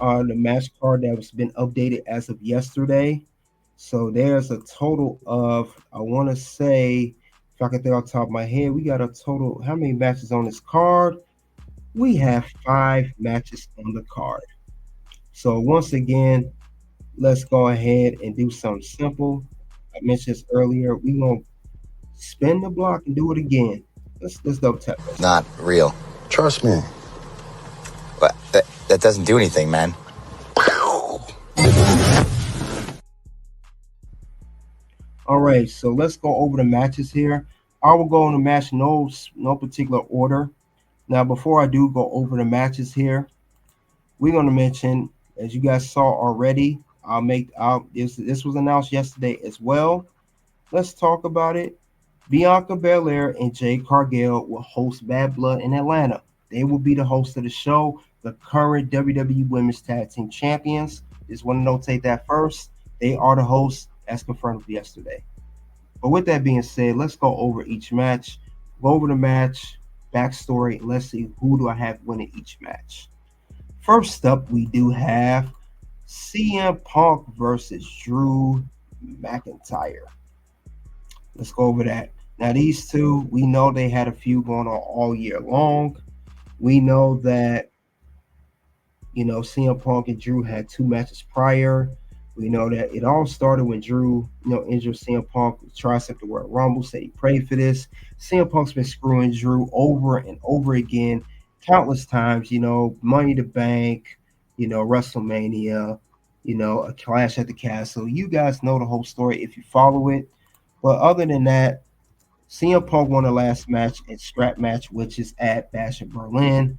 the match card that was been updated as of yesterday. So there's a total of, I want to say, if I can think off the top of my head, we got a total. How many matches on this card? We have 5 matches on the card. So once again, let's go ahead and do something simple. I mentioned this earlier. We're gonna spin the block and do it again. Let's double tap this. Not real. Trust me. But that doesn't do anything, man. All right, so let's go over the matches here. I will go on the match no particular order. Now, before I do go over the matches here, we're going to mention, as you guys saw already, this was announced yesterday as well. Let's talk about it. Bianca Belair and Jade Cargill will host Bad Blood in Atlanta. They will be the host of the show, the current WWE Women's Tag Team Champions. Just want to notate that first. They are the hosts, as confirmed yesterday. But with that being said, let's go over each match. Go over the match, backstory, and let's see who do I have winning each match. First up, we do have CM Punk versus Drew McIntyre. Let's go over that. Now, these two, we know they had a feud going on all year long. We know that, CM Punk and Drew had 2 matches prior. We know that it all started when Drew, injured CM Punk with tricep the Royal Rumble, said he prayed for this. CM Punk's been screwing Drew over and over again, countless times, Money to Bank, WrestleMania, a Clash at the Castle. You guys know the whole story if you follow it. But other than that, CM Punk won the last match and strap match, which is at Bash in Berlin.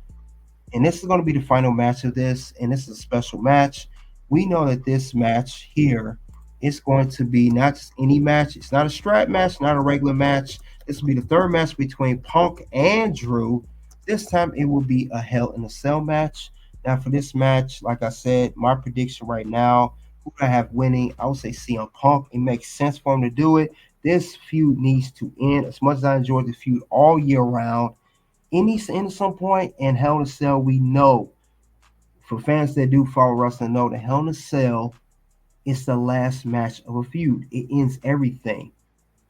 And this is going to be the final match of this, and this is a special match. We know that this match here is going to be not just any match. It's not a strap match, not a regular match. This will be the third match between Punk and Drew. This time it will be a Hell in a Cell match. Now for this match, like I said, my prediction right now, who I have winning, I would say CM Punk. It makes sense for him to do it. This feud needs to end. As much as I enjoyed the feud all year round, it needs to end at some point. And Hell in a Cell, we know, for fans that do follow wrestling, know that Hell in a Cell is the last match of a feud. It ends everything.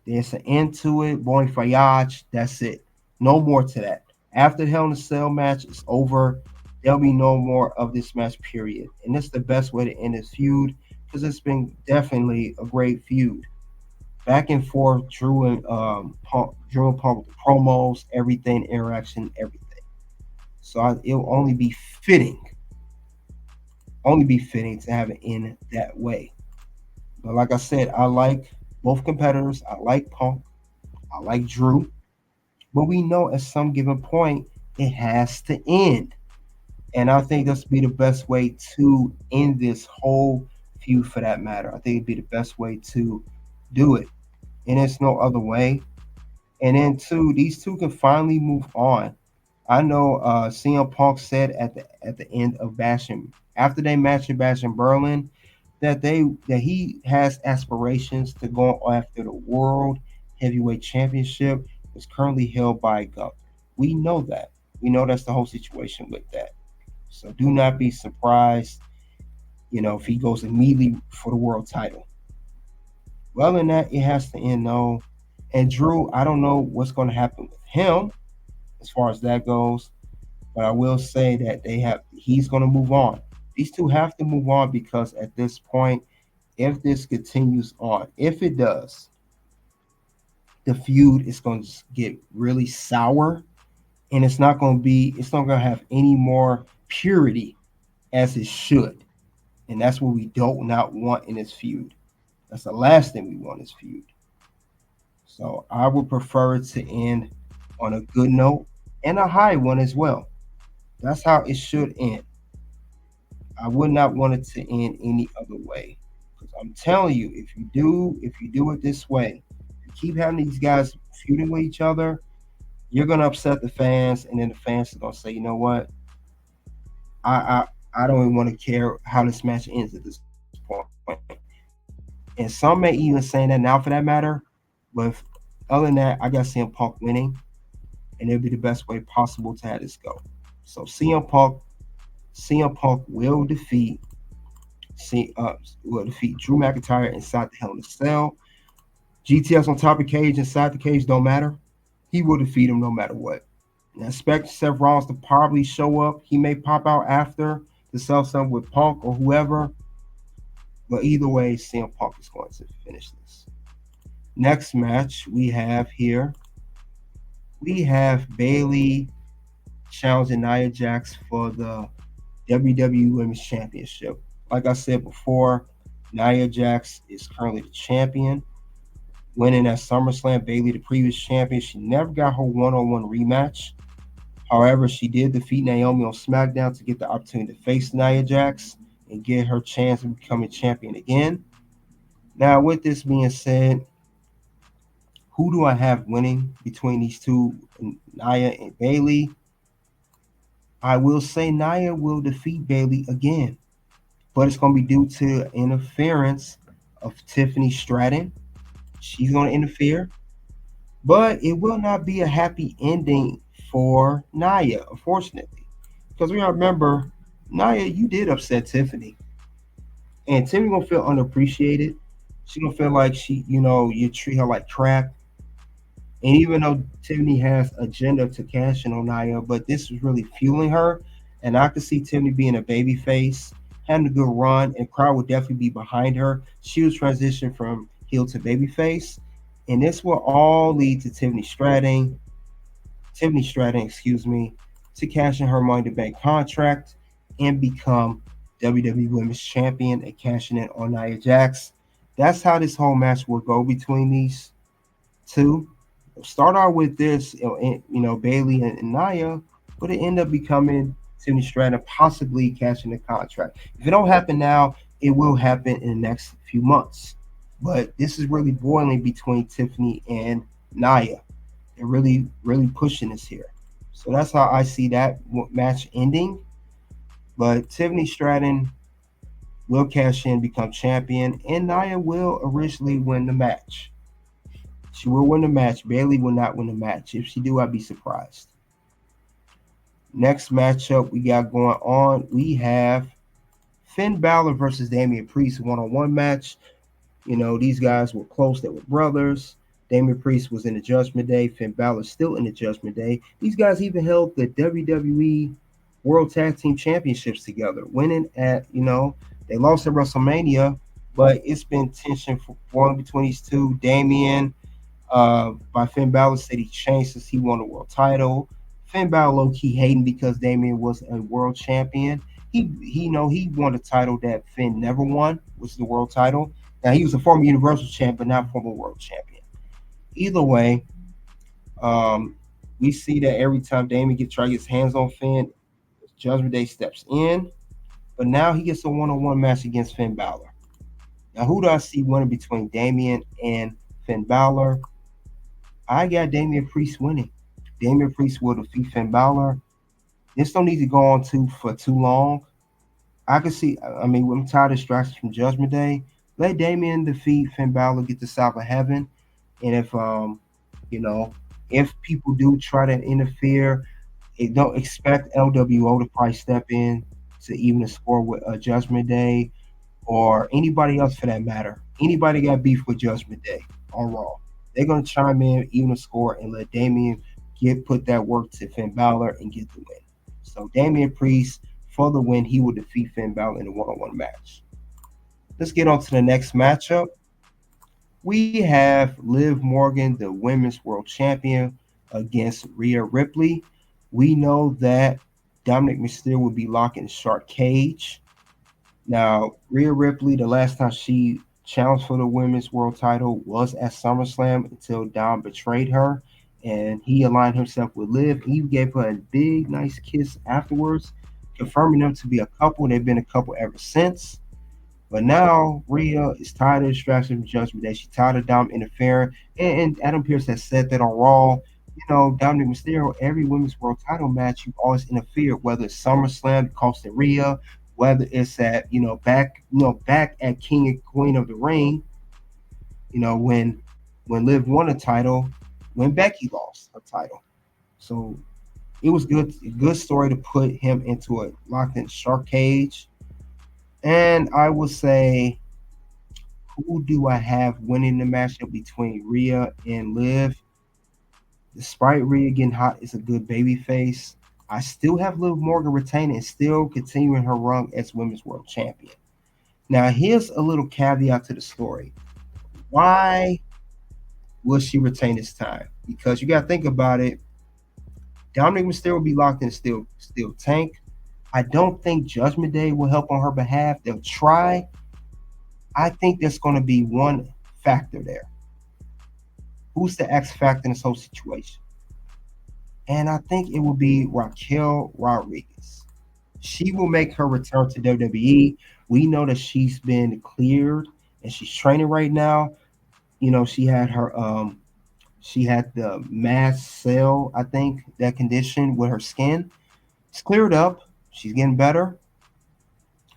There's an end to it. Bon voyage. That's it. No more to that. After the Hell in a Cell match is over, there'll be no more of this match, period. And it's the best way to end this feud because it's been definitely a great feud. Back and forth, Drew and Punk with the promos, everything, interaction, everything. So it'll only be fitting to have it in that way. But like I said, I like both competitors. I like Punk. I like Drew. But we know at some given point it has to end. And I think this would be the best way to end this whole feud for that matter. I think it'd be the best way to do it. And there's no other way. And then these two can finally move on. I know CM Punk said at the end of Bashing after they matched in Bash in Berlin that he has aspirations to go after the World Heavyweight Championship. Is currently held by Gunther. We know that. We know that's the whole situation with that. So do not be surprised, if he goes immediately for the world title. Well, in that, it has to end, though. And Drew, I don't know what's going to happen with him as far as that goes, but I will say that he's going to move on. These two have to move on because at this point, if this continues on, if it does, the feud is going to get really sour, and it's not going to have any more purity as it should, and that's what we don't not want in this feud. That's the last thing we want in this feud. So I would prefer it to end on a good note and a high one as well. That's how it should end. I would not want it to end any other way. Because I'm telling you, if you do it this way, you keep having these guys feuding with each other, you're gonna upset the fans, and then the fans are gonna say, you know what? I don't even want to care how this match ends at this point. And some may even say that now for that matter. But other than that, I got CM Punk winning, and it'll be the best way possible to have this go. So CM Punk CM Punk will defeat Drew McIntyre inside the Hell in a Cell. GTS on top of cage, inside the cage, don't matter. He will defeat him no matter what. And I expect Seth Rollins to probably show up. He may pop out after to sell something with Punk or whoever. But either way, CM Punk is going to finish this. Next match we have Bayley challenging Nia Jax for the WWE Women's Championship. Like I said before, Nia Jax is currently the champion, winning at SummerSlam. Bayley, the previous champion, she never got her one-on-one rematch. However, she did defeat Naomi on SmackDown to get the opportunity to face Nia Jax and get her chance of becoming champion again. Now, with this being said, who do I have winning between these two, Nia and Bayley? I will say Nia will defeat Bayley again, but it's going to be due to interference of Tiffany Stratton. She's going to interfere, but it will not be a happy ending for Nia, unfortunately. Because we gotta remember, Nia, you did upset Tiffany, and Tiffany gonna feel unappreciated. She gonna feel like you treat her like crap. And even though Tiffany has agenda to cash in on Nia, but this is really fueling her. And I could see Tiffany being a baby face, having a good run, and crowd would definitely be behind her. She was transitioned from heel to baby face. And this will all lead to Tiffany Stratton, excuse me, to cash in her Money in the Bank contract and become WWE Women's Champion and cashing in on Nia Jax. That's how this whole match will go between these two. Start out with this, Bayley and Nia, but it end up becoming Tiffany Stratton possibly cashing the contract. If it don't happen now, it will happen in the next few months. But this is really boiling between Tiffany and Nia. They're really, really pushing this here. So that's how I see that match ending. But Tiffany Stratton will cash in, become champion, and Nia will originally win the match. She will win the match. Bayley will not win the match. If she do, I'd be surprised. Next matchup we got going on, we have Finn Balor versus Damian Priest one-on-one match. These guys were close. They were brothers. Damian Priest was in the Judgment Day. Finn Balor still in the Judgment Day. These guys even held the WWE World Tag Team Championships together, winning they lost at WrestleMania, but it's been tension for one between these two. Damian, by Finn Balor, said he changed since he won the world title. Finn Balor low-key hating because Damian was a world champion. He won a title that Finn never won, which is the world title. Now he was a former Universal champion, but not former world champion. Either way, we see that every time Damian gets his hands on Finn, Judgment Day steps in. But now he gets a one-on-one match against Finn Balor. Now, who do I see winning between Damian and Finn Balor? I got Damian Priest winning. Damian Priest will defeat Finn Balor. This don't need to go on for too long. I can see. I mean, I'm tired of distractions from Judgment Day. Let Damian defeat Finn Balor, get the South of Heaven, and if people do try to interfere, don't expect LWO to probably step in to even the score with a Judgment Day or anybody else for that matter. Anybody got beef with Judgment Day on Raw, they're gonna chime in, even the score, and let Damian put that work to Finn Balor and get the win. So Damian Priest for the win. He will defeat Finn Balor in a one-on-one match. Let's get on to the next matchup. We have Liv Morgan, the Women's World Champion, against Rhea Ripley. We know that Dominic Mysterio will be locked in a shark cage. Now, Rhea Ripley, the last time she challenged for the Women's World title was at SummerSlam until Dom betrayed her, and he aligned himself with Liv. He gave her a big, nice kiss afterwards, confirming them to be a couple. They've been a couple ever since. But now Rhea is tired of distraction from Judgment Day. She's tired of Dom interfering. And Adam Pearce has said that on Raw. Dominic Mysterio, every women's world title match, you always interfere, whether it's SummerSlam, costing Rhea, whether it's at, back at King and Queen of the Ring, when Liv won a title, when Becky lost her title. So It was good story to put him into a locked in shark cage. And I would say, who do I have winning the matchup between Rhea and Liv? Despite Rhea getting hot, is a good baby face. I still have Liv Morgan retaining and still continuing her run as Women's World Champion. Now, here's a little caveat to the story. Why will she retain this time? Because you got to think about it. Dominic Mysterio will be locked in still tank. I don't think Judgment Day will help on her behalf. They'll try. I think there's going to be one factor there. Who's the X factor in this whole situation? And I think it will be Raquel Rodriguez. She will make her return to WWE. We know that she's been cleared and she's training right now. You know, she had the mast cell, I think, that condition with her skin. It's cleared up. She's getting better.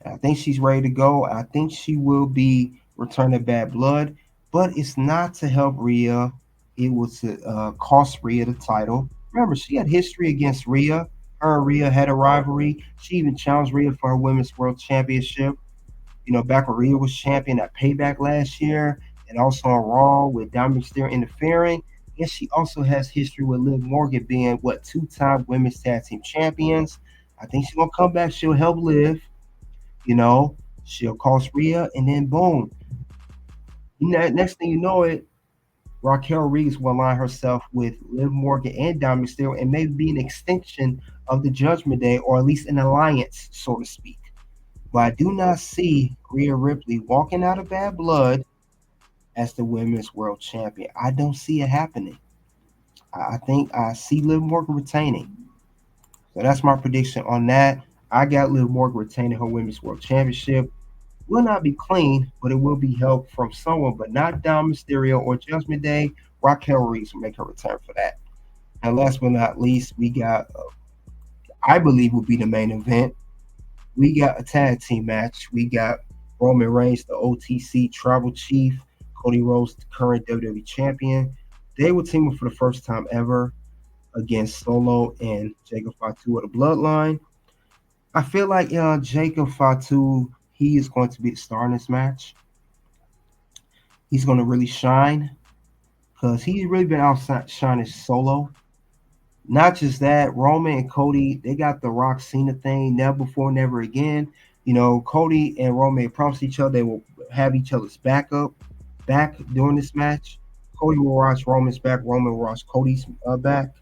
I think she's ready to go. I think she will be returning Bad Blood, but it's not to help Rhea. It was to cost Rhea the title. Remember, she had history against Rhea. Her and Rhea had a rivalry. She even challenged Rhea for her Women's World Championship. You know, back when Rhea was champion at Payback last year, and also on Raw with Dominic Mysterio interfering. And she also has history with Liv Morgan being what two-time women's tag team champions. I think she's gonna come back. She'll help Liv. You know, she'll cost Rhea, and then boom. Next thing you know it, Raquel Rodriguez will align herself with Liv Morgan and Dominic Mysterio, and maybe be an extension of the Judgment Day, or at least an alliance, so to speak. But I do not see Rhea Ripley walking out of Bad Blood as the Women's World Champion. I don't see it happening. I think I see Liv Morgan retaining. So that's my prediction on that. I got Liv Morgan retaining her Women's World Championship. Will not be clean, but it will be help from someone, but not Dom Mysterio or Judgment Day. Raquel Reeves will make her return for that. And last but not least, we got, I believe, will be the main event. We got a tag team match. We got Roman Reigns, the OTC Tribal Chief, Cody Rhodes, the current WWE Champion. They will team up for the first time ever against Solo and Jacob Fatu of the Bloodline. I feel like Jacob Fatu, he is going to be the star in this match. He's going to really shine because he's really been outshining Solo. Not just that, Roman and Cody, they got the Rock Cena thing, never before, never again. You know, Cody and Roman promised each other they will have each other's back during this match. Cody will watch Roman's back, Roman will watch Cody's back.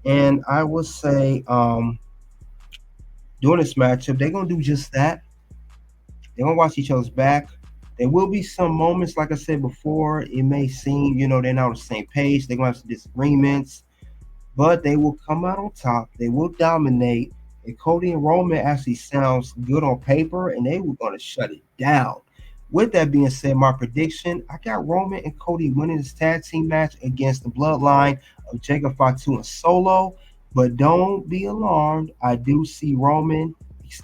And I would say during this matchup, they're going to do just that. They're going to watch each other's back. There will be some moments, like I said before, it may seem, you know, they're not on the same page. They're going to have some disagreements, but they will come out on top. They will dominate. And Cody and Roman actually sounds good on paper, and they were going to shut it down. With that being said, my prediction, I got Roman and Cody winning this tag team match against the bloodline of Jacob Fatu and Solo. But don't be alarmed. I do see Roman.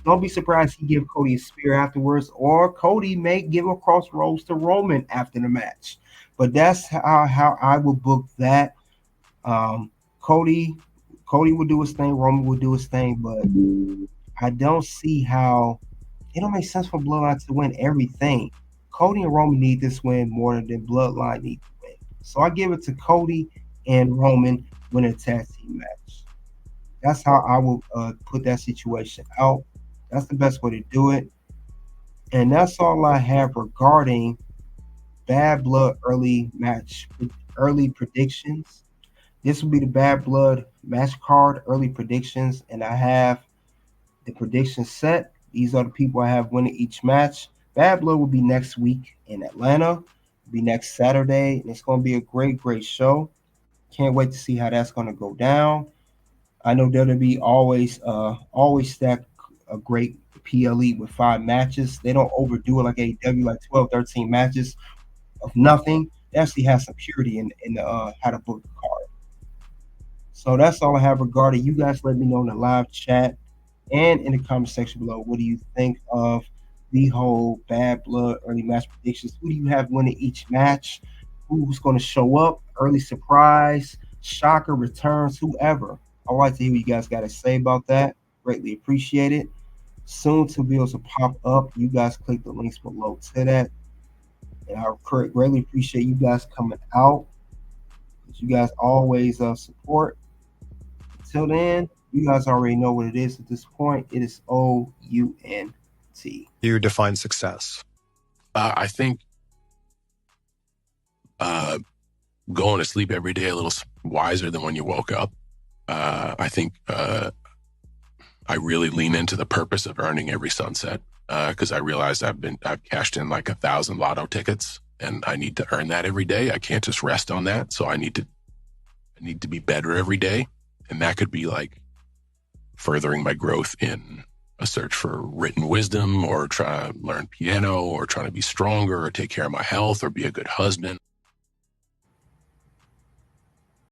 Don't be surprised he give Cody a spear afterwards, or Cody may give a crossroads to Roman after the match. But that's how I will book that. Um, Cody will do his thing, Roman will do his thing, but I don't see how it don't make sense for Bloodline to win everything. Cody and Roman need this win more than Bloodline need to win. So I give it to Cody and Roman winning a tag team match. That's how I will put that situation out. That's the best way to do it. And that's all I have regarding Bad Blood early predictions. This will be the Bad Blood match card early predictions, and I have the predictions set. These are the people I have winning each match. Bad Blood will be next week in Atlanta. It'll be next Saturday, and it's going to be a great show. Can't wait to see how that's going to go down. I know WWE always stack a great PLE with 5 matches. They don't overdo it like AEW, like 12, 13 matches of nothing. They actually have some purity in the how to book the card. So that's all I have regarding. You guys let me know in the live chat and in the comment section below. What do you think of the whole Bad Blood early match predictions? Who do you have winning each match? Who's going to show up? Early surprise, shocker, returns, whoever. I'd like to hear what you guys got to say about that. Greatly appreciate it. Soon to be able to pop up. You guys click the links below to that. And I greatly appreciate you guys coming out. You guys always support. Until then, you guys already know what it is at this point. It is OUNT. You define success. I think going to sleep every day a little wiser than when you woke up. I think I really lean into the purpose of earning every sunset because I realized I've cashed in like 1,000 lotto tickets and I need to earn that every day. I can't just rest on that. So I need to be better every day. And that could be like furthering my growth in a search for written wisdom or trying to learn piano or trying to be stronger or take care of my health or be a good husband.